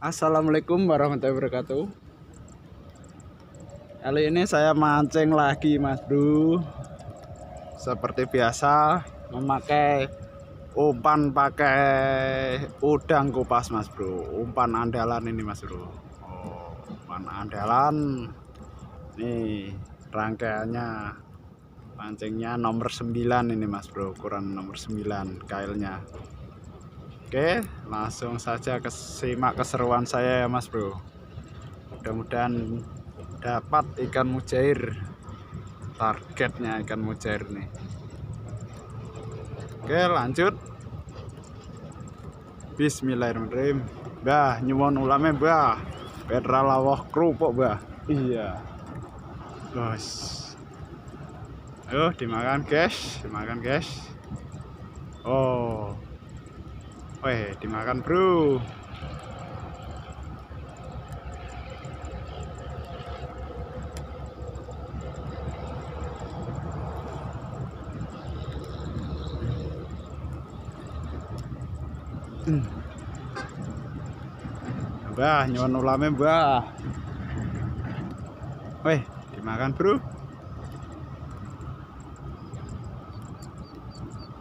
Assalamualaikum warahmatullahi wabarakatuh. Kali ini saya mancing lagi, Mas Bro. Seperti biasa, memakai umpan pakai udang kupas, Mas Bro. Umpan andalan ini, Mas Bro. Oh, umpan andalan. Nih, rangkaiannya mancingnya nomor 9 ini, Mas Bro. Ukuran nomor 9 kailnya. Oke, langsung saja simak keseruan saya ya, Mas Bro. Mudah-mudahan dapat ikan mujair. Targetnya ikan mujair nih. Oke, lanjut. Bismillahirrahmanirrahim. Bah, nyuwun ulame, bah. Petra lawah kerupuk, bah. Iya. Bos. Ayo dimakan, guys. Dimakan, guys. Oh. Weh, dimakan, Bro. Bah, nyuwun ulame, bah. Weh, dimakan, Bro.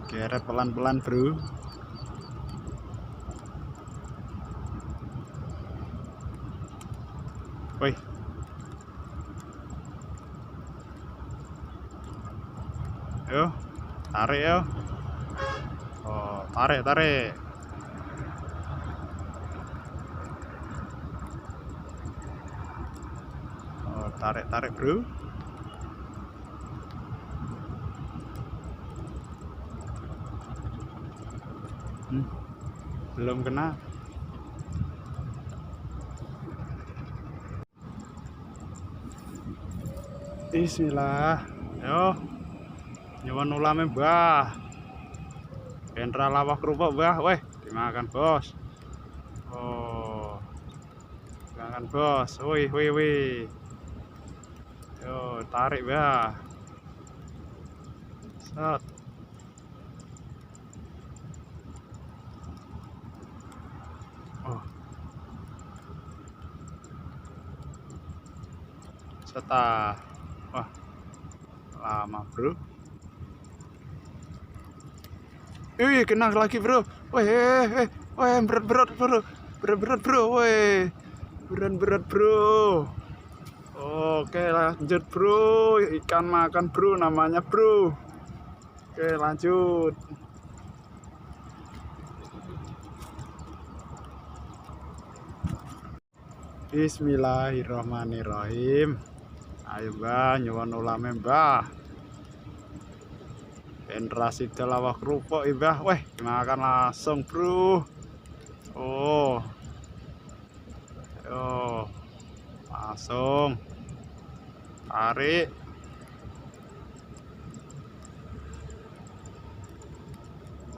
Geret pelan-pelan, Bro. Wih. Yo, tarik yo. Oh, tarik, tarik. Oh, tarik, tarik, Bro. Belum kena. Bismillah. Yo, nyuwun ulame, bah. Pentra lawah kerupuk, bah. Weh, dimakan, bos. Oh, dimakan, bos. Wih, wih, wih. Yo, tarik, bah. Set. Oh, setah. Wah, lama, Bro. Ih, kena lagi, Bro. Weh, berat-berat, Bro. Berat-berat, Bro. Weh, berat-berat, Bro. Oke, lanjut, Bro. Ikan makan, Bro, namanya, Bro. Oke, lanjut. Bismillahirrahmanirrahim. Ayo, Mbah, nyuwun ulame, Mbah. Generasi lawah kerupuk, Mbah. Weh, dimakan langsung, Bro. Oh. Yo. Langsung. Tarik.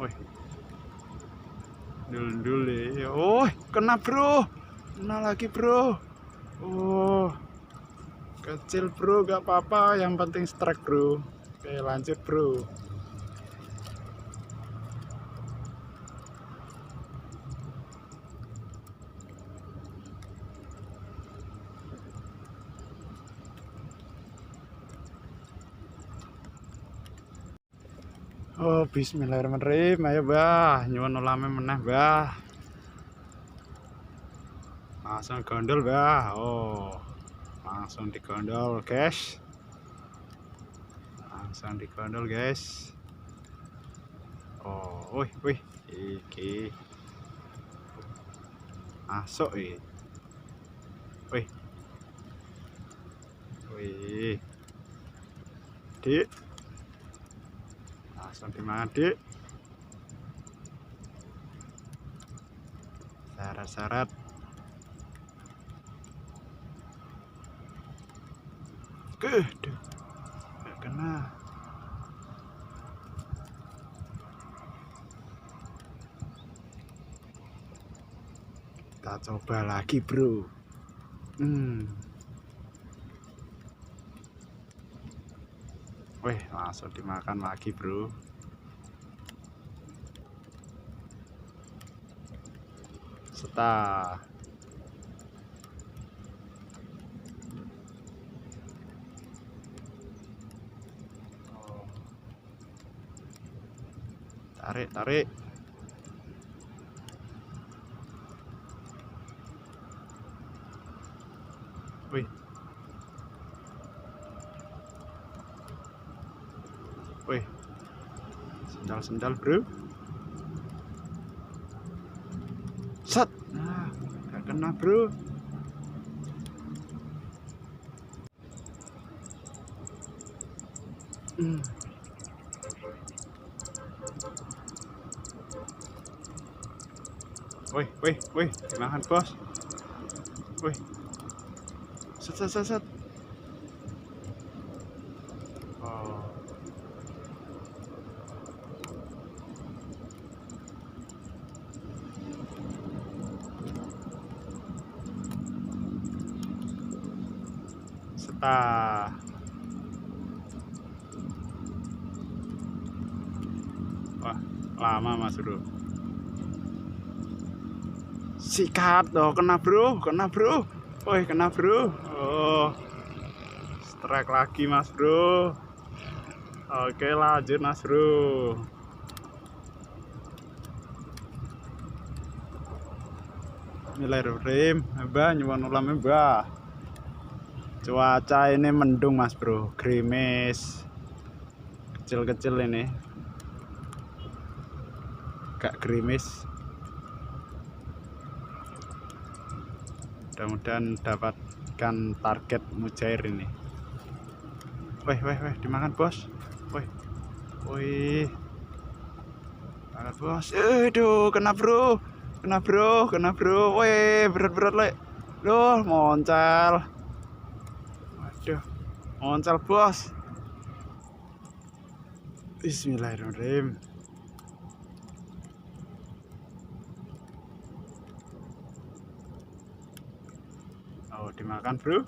Wih. Dul-dul ya. Oh, kena, Bro. Kena lagi, Bro. Oh. Kecil, Bro, gak apa-apa, yang penting strike, Bro. Oke, lanjut, Bro. Oh, bismillahirrahmanirrahim. Ayo, bah, nyuwun ulame meneh, bah. Langsung gondol, bah. Oh, langsung digondol, guys. Langsung digondol, guys. Oh, wih, wih, iki masuk ini. Wih, wih, dik, langsung dimakan, dik. Syarat-syarat. Gak kena. Kita coba lagi, Bro. Wih, langsung dimakan lagi, Bro. Setah. Tarik, tarik. Wih. Wih. Sendal-sendal, bro. Set. Nah, gak kena, bro. Wih, wih, wih, dimakan bos. Wih, set, set, set, set. Oh, setah. Wah, lama mas bro. Sikat dong, kena bro, kena bro. Wih, kena bro. Oh, strike lagi mas bro. Oke, lanjut mas bro. Bismillahirrahmanirrahim. Mbah, nyuwun ulam mbah. Cuaca ini mendung mas bro, gerimis kecil-kecil ini, gak gerimis. Mudah-mudahan dapatkan target mujair ini. Wih, wih, wih, dimakan bos. Wih, wih, dimakan bos. Aduh, kena bro, kena bro, kena bro. Wih, berat-berat lek. Loh, moncal. Waduh, moncal bos. Bismillahirrahmanirrahim. Oh, dimakan bro.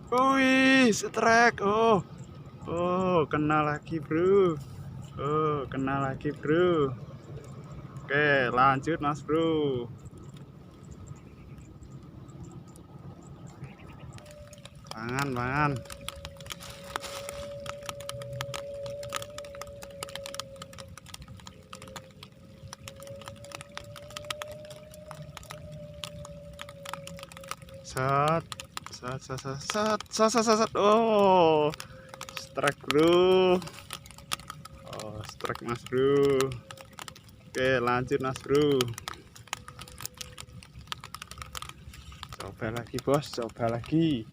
Wih, strike. Oh, oh, kena lagi bro. Oh, kena lagi bro. Oke, lanjut mas bro. Pangan, pangan. Set, set, set, set, set, set, set, set, set. Oh, strike bro. Oh, strike mas bro. Oke, lanjut mas bro. Coba lagi bos, coba lagi.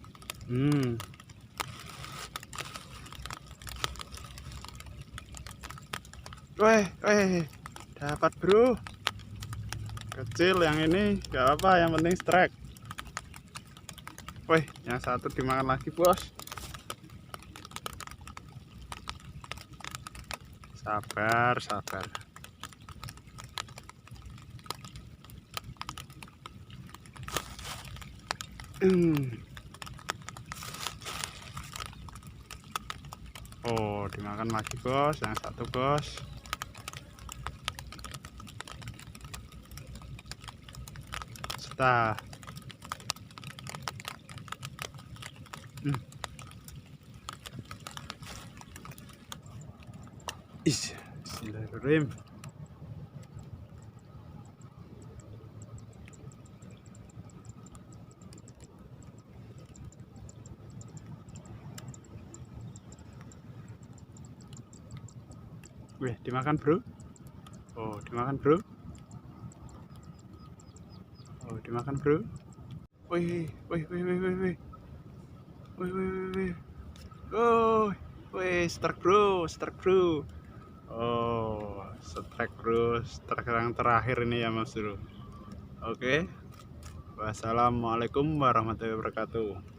Weh, weh, dapat bro. Kecil yang ini, gak apa, yang penting strike. Wih, yang satu dimakan lagi bos. Sabar, sabar. Oh, dimakan lagi bos, yang satu bos. Setah. Bismillahirrahmanirrahim. Wih, dimakan bro. Oh, dimakan bro. Oh, dimakan bro. Wih, wih, wih, wih, wih, wih. Wih, wih, wih, wih. Oh, wih, strike bro, strike bro. Oh, strike bro, strike yang terakhir ini ya mas bro. Oke, wassalamualaikum warahmatullahi wabarakatuh.